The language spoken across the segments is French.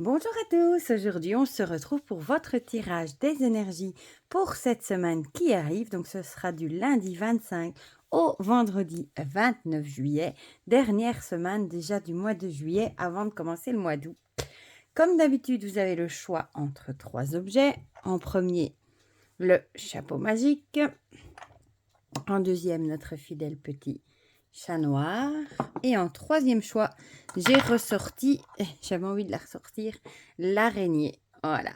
Bonjour à tous, aujourd'hui on se retrouve pour votre tirage des énergies pour cette semaine qui arrive. Donc ce sera du lundi 25 au vendredi 29 juillet, dernière semaine déjà du mois de juillet avant de commencer le mois d'août. Comme d'habitude, vous avez le choix entre trois objets. En premier, le chapeau magique. En deuxième, notre fidèle petit chat noir. Et en troisième choix, j'ai ressorti, j'avais envie de la ressortir, l'araignée. Voilà,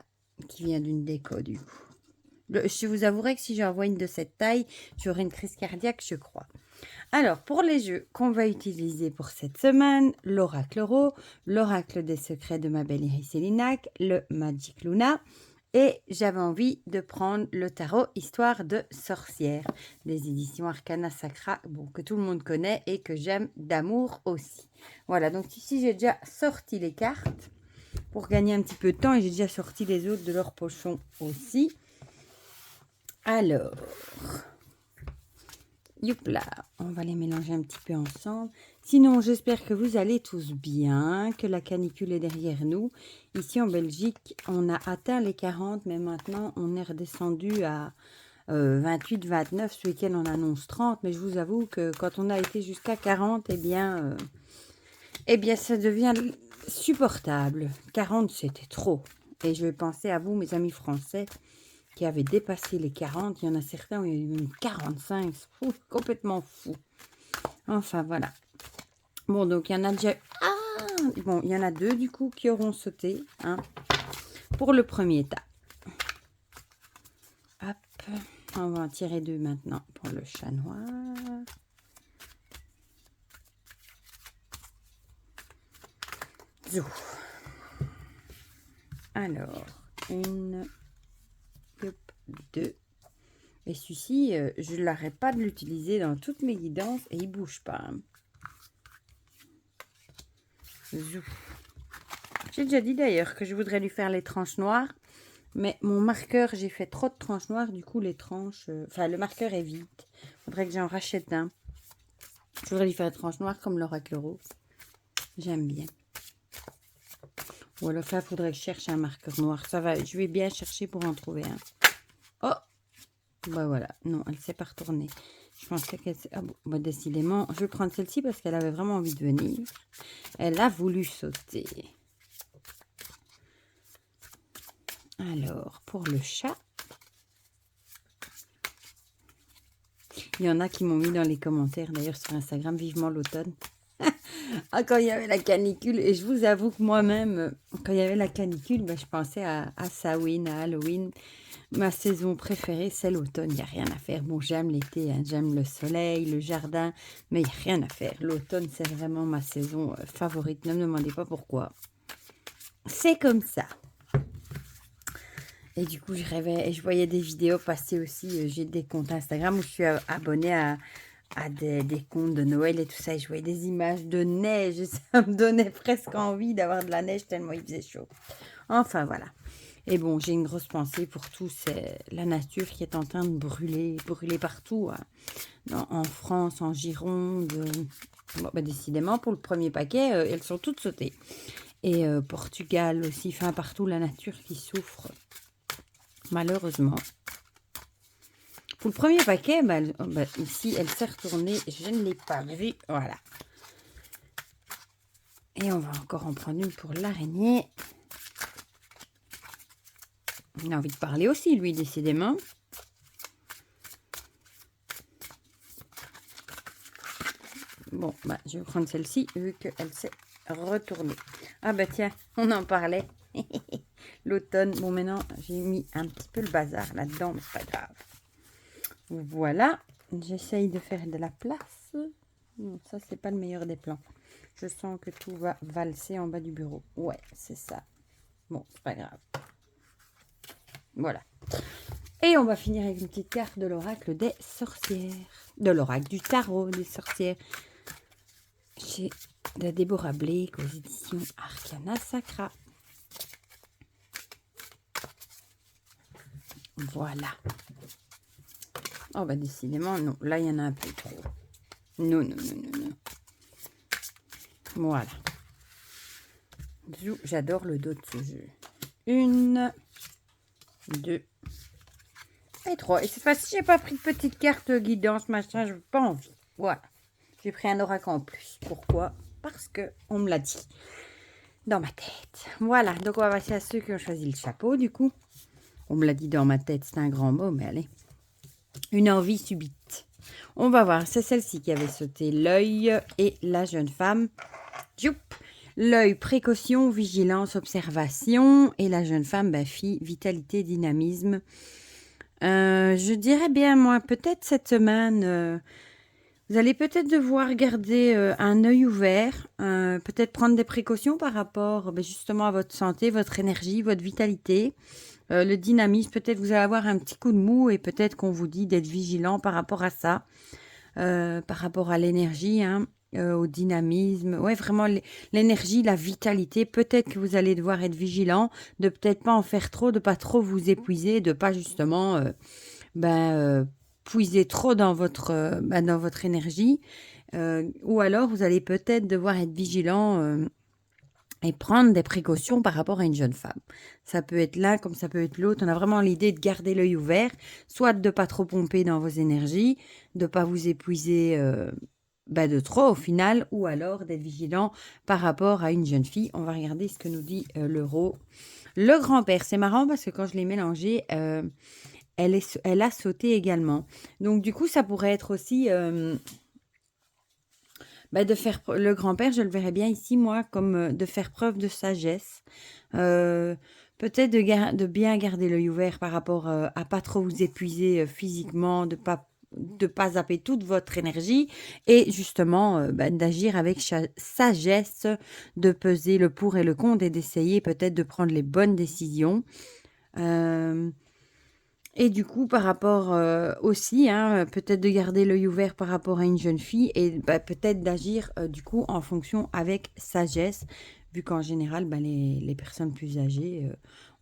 qui vient d'une déco du coup. Je vous avouerai que si j'envoie une de cette taille, j'aurai une crise cardiaque, je crois. Alors, pour les jeux qu'on va utiliser pour cette semaine, l'oracle Ro, l'oracle des secrets de ma belle Iris Elinac, le Magic Luna, et j'avais envie de prendre le tarot Histoire de sorcière, des éditions Arcana Sacra, bon, que tout le monde connaît et que j'aime d'amour aussi. Voilà, donc ici j'ai déjà sorti les cartes pour gagner un petit peu de temps et j'ai déjà sorti les autres de leur pochon aussi. Alors, youpla, on va les mélanger un petit peu ensemble. Sinon, j'espère que vous allez tous bien, que la canicule est derrière nous. Ici en Belgique, on a atteint les 40, mais maintenant on est redescendu à 28, 29. Ce week-end, on annonce 30, mais je vous avoue que quand on a été jusqu'à 40, eh bien, ça devient supportable. 40, c'était trop. Et je vais penser à vous, mes amis français, qui avaient dépassé les 40. Il y en a certains où il y a eu même 45. Fou, complètement fou. Enfin, voilà. Bon, donc, il y en a déjà... Ah, bon, il y en a deux, du coup, qui auront sauté. Hein, pour le premier tas. Hop. On va en tirer deux maintenant pour le chat noir. Zou. Alors, une, deux. Et celui-ci, je n'arrête pas de l'utiliser dans toutes mes guidances et il ne bouge pas. Hein. J'ai déjà dit d'ailleurs que je voudrais lui faire les tranches noires. Mais mon marqueur, j'ai fait trop de tranches noires. Du coup, les tranches... Enfin, le marqueur est vide. Il faudrait que j'en rachète un. Je voudrais lui faire des tranches noires comme l'oracle rose. J'aime bien. Ou alors, il faudrait que je cherche un marqueur noir. Ça va, je vais bien chercher pour en trouver un. Oh! Bah voilà. Non, elle ne s'est pas retournée. Je pensais qu'elle... Ah bon, bah décidément, je vais prendre celle-ci parce qu'elle avait vraiment envie de venir. Elle a voulu sauter. Alors, pour le chat... Il y en a qui m'ont mis dans les commentaires, d'ailleurs sur Instagram, vivement l'automne. Ah, quand il y avait la canicule, et je vous avoue que moi-même, quand il y avait la canicule, je pensais à Samhain, à Halloween. Ma saison préférée, c'est l'automne, il n'y a rien à faire. Bon, j'aime l'été, hein, j'aime le soleil, le jardin, mais il n'y a rien à faire. L'automne, c'est vraiment ma saison favorite, ne me demandez pas pourquoi. C'est comme ça. Et du coup, je rêvais et je voyais des vidéos passer aussi. J'ai des comptes Instagram où je suis abonnée à des comptes de Noël et tout ça. Et je voyais des images de neige et ça me donnait presque envie d'avoir de la neige tellement il faisait chaud. Enfin, voilà. Et bon, j'ai une grosse pensée pour tout. C'est la nature qui est en train de brûler partout. Hein. En France, en Gironde. Bon, décidément, pour le premier paquet, elles sont toutes sautées. Et Portugal aussi. Enfin, partout, la nature qui souffre. Malheureusement. Pour le premier paquet, ici, elle s'est retournée. Je ne l'ai pas vue. Voilà. Et on va encore en prendre une pour l'araignée. Il a envie de parler aussi, lui, décidément. Bon, je vais prendre celle-ci, vu qu'elle s'est retournée. Ah tiens, on en parlait. L'automne. Bon, maintenant, j'ai mis un petit peu le bazar là-dedans, mais c'est pas grave. Voilà. J'essaye de faire de la place. Non, ça, c'est pas le meilleur des plans. Je sens que tout va valser en bas du bureau. Ouais, c'est ça. Bon, c'est pas grave. Voilà. Et on va finir avec une petite carte de l'oracle des sorcières. De l'oracle du tarot des sorcières. Chez de Deborah Blake aux éditions Arcana Sacra. Voilà. Oh décidément, non. Là, il y en a un peu trop. Non. Voilà. J'adore le dos de ce jeu. 1, 2 et 3. Et cette fois-ci, j'ai pas pris de petite carte guidance, machin, je n'ai pas envie. Voilà. J'ai pris un oracle en plus. Pourquoi? Parce que on me l'a dit dans ma tête. Voilà, donc on va passer à ceux qui ont choisi le chapeau, du coup. On me l'a dit dans ma tête, c'est un grand mot, mais allez. Une envie subite. On va voir, c'est celle-ci qui avait sauté l'œil et la jeune femme. Youp. L'œil, précaution, vigilance, observation. Et la jeune femme, fille, vitalité, dynamisme. Je dirais bien, moi, peut-être cette semaine, vous allez peut-être devoir garder un œil ouvert, peut-être prendre des précautions par rapport justement à votre santé, votre énergie, votre vitalité, le dynamisme. Peut-être vous allez avoir un petit coup de mou et peut-être qu'on vous dit d'être vigilant par rapport à ça, par rapport à l'énergie, au dynamisme. Ouais, vraiment l'énergie, la vitalité. Peut-être que vous allez devoir être vigilant, de peut-être pas en faire trop, de pas trop vous épuiser, de pas justement puiser trop dans votre énergie. Ou alors, vous allez peut-être devoir être vigilant et prendre des précautions par rapport à une jeune femme. Ça peut être l'un comme ça peut être l'autre. On a vraiment l'idée de garder l'œil ouvert, soit de ne pas trop pomper dans vos énergies, de ne pas vous épuiser de trop au final, ou alors d'être vigilant par rapport à une jeune fille. On va regarder ce que nous dit l'euro. Le grand-père, c'est marrant parce que quand je l'ai mélangé, elle a sauté également. Donc, du coup, ça pourrait être aussi de faire... Le grand-père, je le verrais bien ici, moi, comme de faire preuve de sagesse. Peut-être de bien garder l'œil ouvert par rapport à pas trop vous épuiser physiquement, de pas zapper toute votre énergie et justement d'agir avec sagesse, de peser le pour et le contre et d'essayer peut-être de prendre les bonnes décisions. Et du coup, par rapport aussi, peut-être de garder l'œil ouvert par rapport à une jeune fille et peut-être d'agir du coup en fonction avec sagesse, vu qu'en général, les personnes plus âgées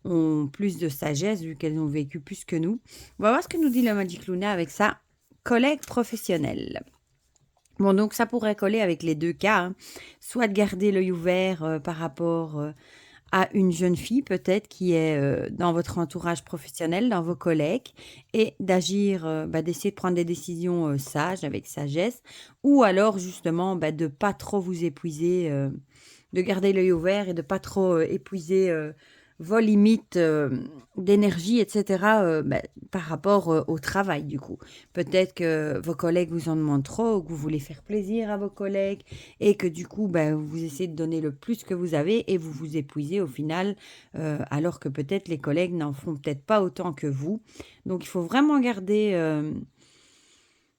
ont plus de sagesse, vu qu'elles ont vécu plus que nous. On va voir ce que nous dit la Magic Luna avec sa collègue professionnelle. Bon, donc ça pourrait coller avec les deux cas, soit de garder l'œil ouvert par rapport à une jeune fille peut-être qui est dans votre entourage professionnel, dans vos collègues, et d'agir, d'essayer de prendre des décisions sages, avec sagesse, ou alors justement de ne pas trop vous épuiser, de garder l'œil ouvert et de pas trop épuiser vos limites d'énergie, etc., par rapport au travail du coup. Peut-être que vos collègues vous en demandent trop, ou que vous voulez faire plaisir à vos collègues, et que du coup, vous essayez de donner le plus que vous avez, et vous vous épuisez au final, alors que peut-être les collègues n'en font peut-être pas autant que vous. Donc il faut vraiment garder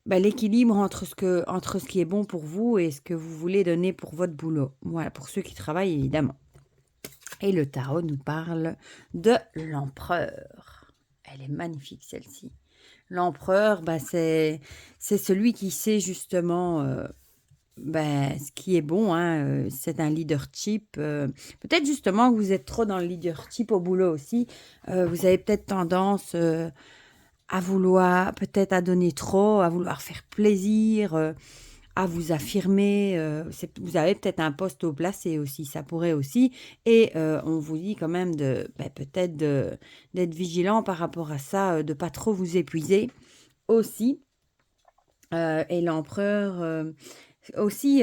l'équilibre entre ce qui est bon pour vous et ce que vous voulez donner pour votre boulot. Voilà, pour ceux qui travaillent évidemment. Et le tarot nous parle de l'empereur. Elle est magnifique celle-ci. L'empereur, c'est celui qui sait justement ce qui est bon. C'est un leadership. Peut-être justement que vous êtes trop dans le leadership au boulot aussi. Vous avez peut-être tendance à vouloir, peut-être à donner trop, à vouloir faire plaisir, à vous affirmer. Vous avez peut-être un poste haut placé aussi, ça pourrait aussi. Et on vous dit quand même peut-être d'être vigilant par rapport à ça, de pas trop vous épuiser aussi. Et l'empereur aussi,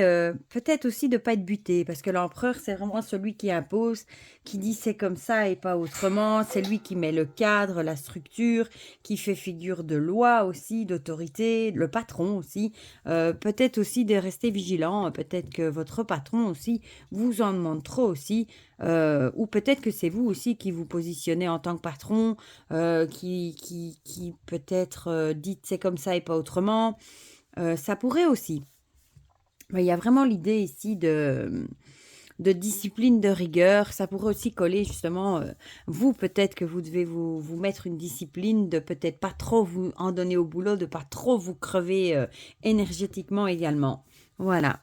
peut-être aussi de ne pas être buté, parce que l'empereur, c'est vraiment celui qui impose, qui dit c'est comme ça et pas autrement. C'est lui qui met le cadre, la structure, qui fait figure de loi aussi, d'autorité, le patron aussi. Peut-être aussi de rester vigilant, peut-être que votre patron aussi vous en demande trop aussi, ou peut-être que c'est vous aussi qui vous positionnez en tant que patron, qui peut-être dites c'est comme ça et pas autrement. Ça pourrait aussi. Il y a vraiment l'idée ici de discipline, de rigueur. Ça pourrait aussi coller justement, vous peut-être que vous devez vous mettre une discipline de peut-être pas trop vous en donner au boulot, de pas trop vous crever énergétiquement également. Voilà.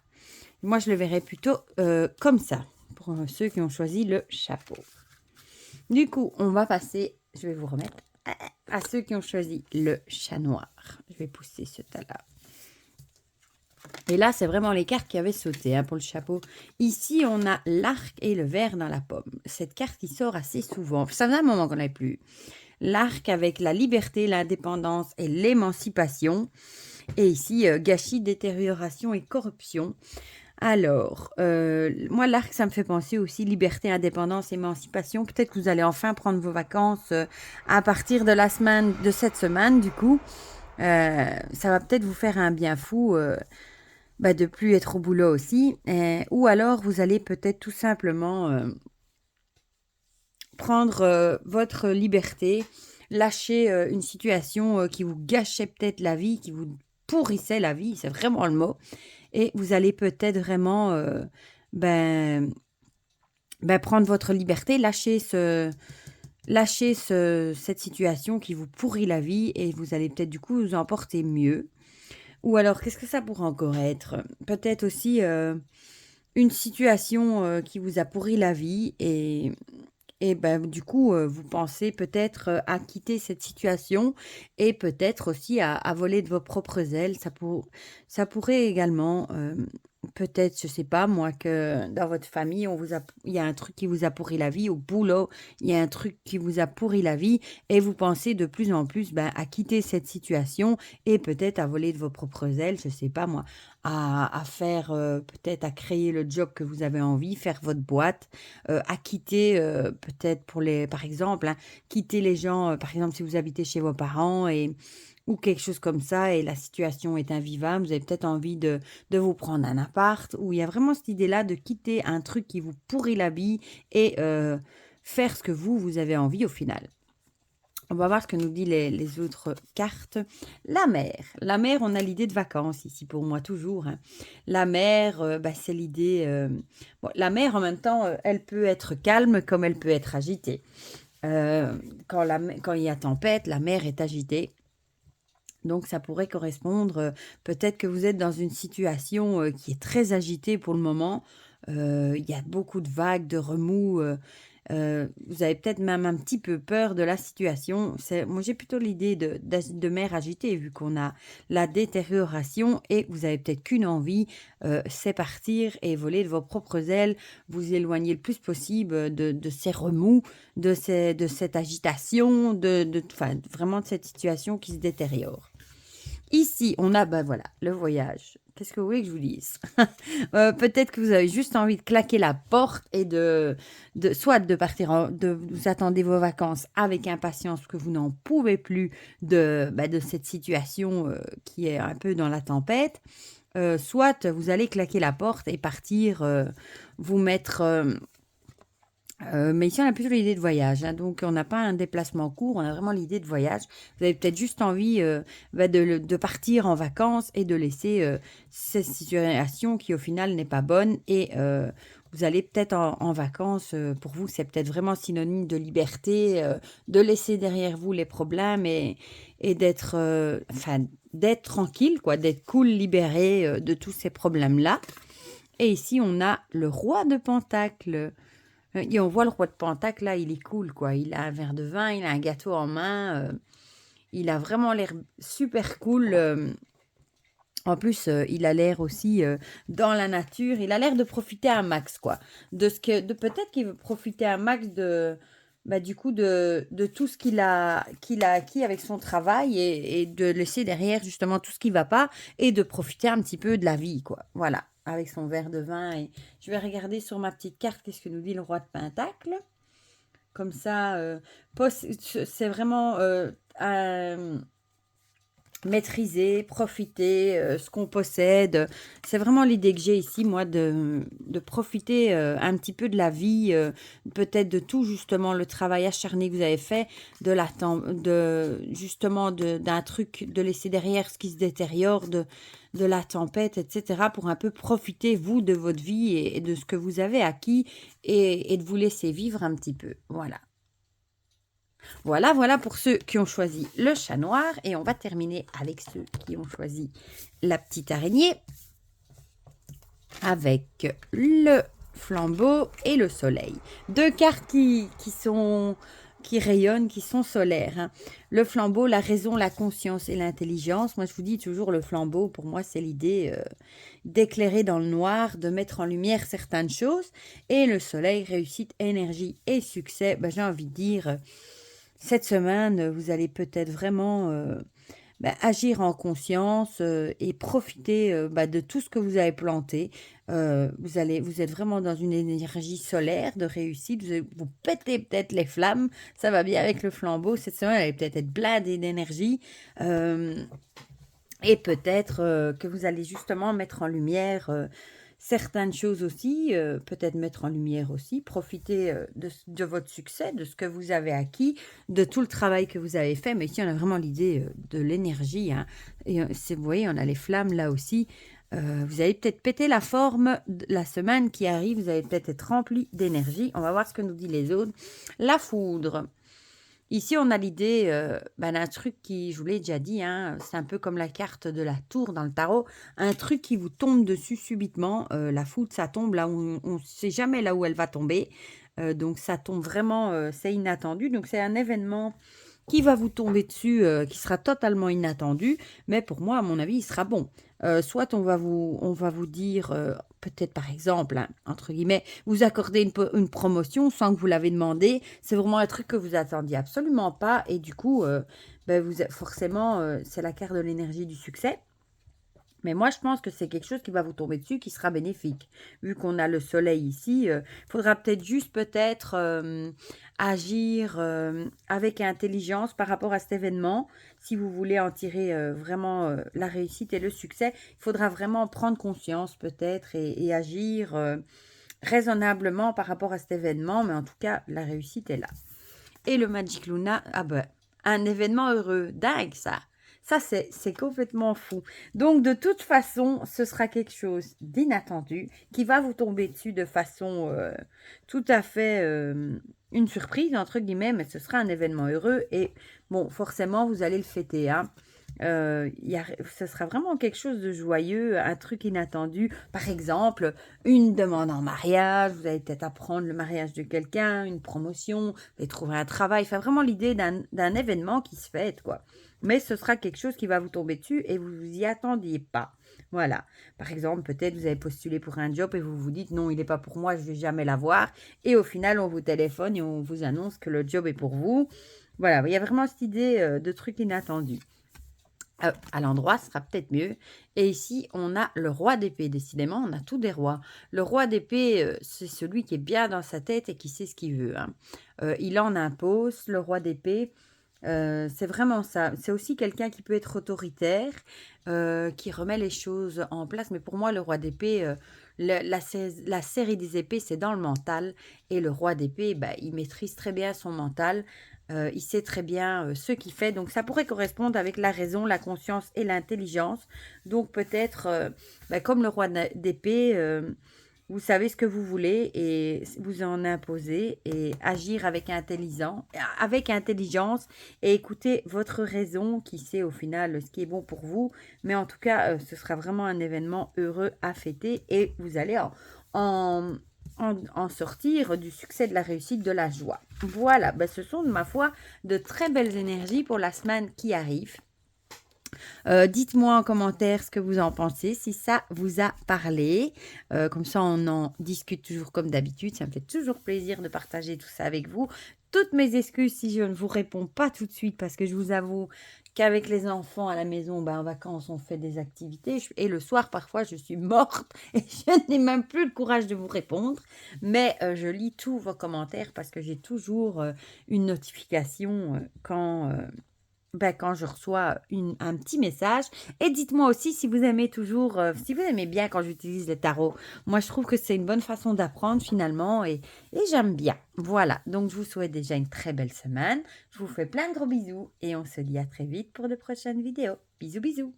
Moi, je le verrais plutôt comme ça, pour ceux qui ont choisi le chapeau. Du coup, on va passer, je vais vous remettre, à ceux qui ont choisi le chat noir. Je vais pousser ce tas-là. Et là, c'est vraiment les cartes qui avaient sauté hein, pour le chapeau. Ici, on a l'arc et le verre dans la pomme. Cette carte qui sort assez souvent. Ça faisait un moment qu'on n'avait plus. L'arc avec la liberté, l'indépendance et l'émancipation. Et ici, gâchis, détérioration et corruption. Alors, moi, l'arc, ça me fait penser aussi liberté, indépendance, émancipation. Peut-être que vous allez enfin prendre vos vacances à partir de cette semaine, du coup. Ça va peut-être vous faire un bien fou de plus être au boulot aussi. Ou alors, vous allez peut-être tout simplement prendre votre liberté, lâcher une situation qui vous gâchait peut-être la vie, qui vous pourrissait la vie, c'est vraiment le mot. Et vous allez peut-être vraiment prendre votre liberté, cette situation qui vous pourrit la vie et vous allez peut-être du coup vous en porter mieux. Ou alors, qu'est-ce que ça pourrait encore être? Peut-être aussi une situation qui vous a pourri la vie et du coup, vous pensez peut-être à quitter cette situation et peut-être aussi à voler de vos propres ailes. Ça pourrait également, peut-être, je sais pas moi, que dans votre famille, il y a un truc qui vous a pourri la vie. Au boulot, il y a un truc qui vous a pourri la vie et vous pensez de plus en plus à quitter cette situation et peut-être à voler de vos propres ailes, je sais pas moi, à faire, peut-être à créer le job que vous avez envie, faire votre boîte, à quitter peut-être par exemple, hein, quitter les gens, par exemple si vous habitez chez vos parents ou quelque chose comme ça et la situation est invivable, vous avez peut-être envie de vous prendre un appart où il y a vraiment cette idée-là de quitter un truc qui vous pourrit la vie et faire ce que vous avez envie au final. On va voir ce que nous dit les autres cartes. La mer. La mer, on a l'idée de vacances ici pour moi toujours. Hein. La mer, c'est l'idée... la mer, en même temps, elle peut être calme comme elle peut être agitée. Quand il y a tempête, la mer est agitée. Donc, ça pourrait correspondre, peut-être que vous êtes dans une situation qui est très agitée pour le moment. Il y a beaucoup de vagues, de remous. Vous avez peut-être même un petit peu peur de la situation. Moi, j'ai plutôt l'idée de mer agitée, vu qu'on a la détérioration et vous avez peut-être qu'une envie, c'est partir et voler de vos propres ailes, vous éloigner le plus possible de ces remous, de cette agitation, vraiment de cette situation qui se détériore. Ici, on a, le voyage. Qu'est-ce que vous voulez que je vous dise? Peut-être que vous avez juste envie de claquer la porte et soit de partir, vous attendez vos vacances avec impatience, que vous n'en pouvez plus de cette situation qui est un peu dans la tempête. Soit vous allez claquer la porte et partir, vous mettre... mais ici, on a plutôt l'idée de voyage. Hein, donc, on n'a pas un déplacement court, on a vraiment l'idée de voyage. Vous avez peut-être juste envie de partir en vacances et de laisser cette situation qui, au final, n'est pas bonne. Et vous allez peut-être en vacances, pour vous, c'est peut-être vraiment synonyme de liberté, de laisser derrière vous les problèmes et d'être d'être tranquille, quoi, d'être cool, libéré de tous ces problèmes-là. Et ici, on a le roi de Pentacle. Et on voit le roi de Pentacle, là, il est cool, quoi. Il a un verre de vin, il a un gâteau en main. Il a vraiment l'air super cool. En plus, il a l'air aussi dans la nature. Il a l'air de profiter un max, quoi. Peut-être qu'il veut profiter un max du coup, de tout ce qu'il a acquis avec son travail et de laisser derrière, justement, tout ce qui ne va pas et de profiter un petit peu de la vie, quoi. Voilà, avec son verre de vin. Et je vais regarder sur ma petite carte qu'est-ce que nous dit le roi de Pentacle. Comme ça, c'est vraiment maîtriser, profiter, ce qu'on possède. C'est vraiment l'idée que j'ai ici, moi, de profiter un petit peu de la vie, peut-être de tout, justement, le travail acharné que vous avez fait, justement, d'un truc, de laisser derrière ce qui se détériore, de la tempête, etc., pour un peu profiter, vous, de votre vie et de ce que vous avez acquis et de vous laisser vivre un petit peu. Voilà. Voilà pour ceux qui ont choisi le chat noir. Et on va terminer avec ceux qui ont choisi la petite araignée. Avec le flambeau et le soleil. Deux cartes qui sont qui rayonnent, qui sont solaires, hein. Le flambeau, la raison, la conscience et l'intelligence. Moi, je vous dis toujours, le flambeau, pour moi, c'est l'idée d'éclairer dans le noir, de mettre en lumière certaines choses. Et le soleil, réussite, énergie et succès. Ben, j'ai envie de dire, cette semaine, vous allez peut-être vraiment agir en conscience et profiter de tout ce que vous avez planté. Vous êtes vraiment dans une énergie solaire de réussite. Vous pétez peut-être les flammes. Ça va bien avec le flambeau. Cette semaine, elle va peut-être être blindée d'énergie. Et peut-être que vous allez justement mettre en lumière certaines choses aussi, peut-être mettre en lumière aussi, profiter de votre succès, de ce que vous avez acquis, de tout le travail que vous avez fait. Mais ici, on a vraiment l'idée de l'énergie, hein. Et vous voyez, on a les flammes là aussi. Vous allez peut-être péter la forme de la semaine qui arrive. Vous allez peut-être être rempli d'énergie. On va voir ce que nous dit les autres. La foudre. Ici, on a l'idée d'un truc qui, je vous l'ai déjà dit, hein, c'est un peu comme la carte de la tour dans le tarot, un truc qui vous tombe dessus subitement. La foudre, ça tombe là où on ne sait jamais là où elle va tomber. Donc, ça tombe vraiment, c'est inattendu. Donc, c'est un événement qui va vous tomber dessus, qui sera totalement inattendu. Mais pour moi, à mon avis, il sera bon. Soit on va vous dire, peut-être par exemple, hein, entre guillemets, vous accorder une promotion sans que vous l'avez demandé. C'est vraiment un truc que vous attendiez absolument pas. Et du coup, forcément, c'est la carte de l'énergie du succès. Mais moi, je pense que c'est quelque chose qui va vous tomber dessus, qui sera bénéfique. Vu qu'on a le soleil ici, il faudra peut-être agir avec intelligence par rapport à cet événement. Si vous voulez en tirer vraiment la réussite et le succès, il faudra vraiment prendre conscience peut-être et agir raisonnablement par rapport à cet événement. Mais en tout cas, la réussite est là. Et le Magic Luna, un événement heureux. Dingue, ça. Ça, c'est complètement fou. Donc, de toute façon, ce sera quelque chose d'inattendu qui va vous tomber dessus de façon tout à fait une surprise, entre guillemets, mais ce sera un événement heureux. Et bon, forcément, vous allez le fêter, hein. Ce sera vraiment quelque chose de joyeux, un truc inattendu. Par exemple, une demande en mariage, vous allez peut-être apprendre le mariage de quelqu'un, une promotion, vous allez trouver un travail. Enfin, vraiment l'idée d'un événement qui se fête, quoi. Mais ce sera quelque chose qui va vous tomber dessus et vous ne vous y attendiez pas. Voilà. Par exemple, peut-être vous avez postulé pour un job et vous vous dites non, il n'est pas pour moi, je ne vais jamais l'avoir. Et au final, on vous téléphone et on vous annonce que le job est pour vous. Voilà, il y a vraiment cette idée de truc inattendu. À l'endroit, ce sera peut-être mieux. Et ici, on a le roi d'épée. Décidément, on a tous des rois. Le roi d'épée, c'est celui qui est bien dans sa tête et qui sait ce qu'il veut, hein. Il en impose, le roi d'épée. C'est vraiment ça. C'est aussi quelqu'un qui peut être autoritaire, qui remet les choses en place. Mais pour moi, le roi d'épée, la série des épées, c'est dans le mental. Et le roi d'épée, il maîtrise très bien son mental. Il sait très bien ce qu'il fait. Donc, ça pourrait correspondre avec la raison, la conscience et l'intelligence. Donc, peut-être, comme le roi d'épée, vous savez ce que vous voulez et vous en imposez et agir avec intelligence et écouter votre raison qui sait au final ce qui est bon pour vous. Mais en tout cas, ce sera vraiment un événement heureux à fêter et vous allez en sortir du succès, de la réussite, de la joie. Voilà, ce sont de ma foi de très belles énergies pour la semaine qui arrive. Dites-moi en commentaire ce que vous en pensez, si ça vous a parlé. Comme ça, on en discute toujours comme d'habitude. Ça me fait toujours plaisir de partager tout ça avec vous. Toutes mes excuses si je ne vous réponds pas tout de suite parce que je vous avoue qu'avec les enfants à la maison, en vacances, on fait des activités. Et le soir, parfois, je suis morte et je n'ai même plus le courage de vous répondre. Mais je lis tous vos commentaires parce que j'ai toujours une notification quand je reçois un petit message. Et dites-moi aussi si vous aimez toujours, si vous aimez bien quand j'utilise les tarots. Moi, je trouve que c'est une bonne façon d'apprendre finalement et j'aime bien. Voilà, donc je vous souhaite déjà une très belle semaine. Je vous fais plein de gros bisous et on se dit à très vite pour de prochaines vidéos. Bisous, bisous.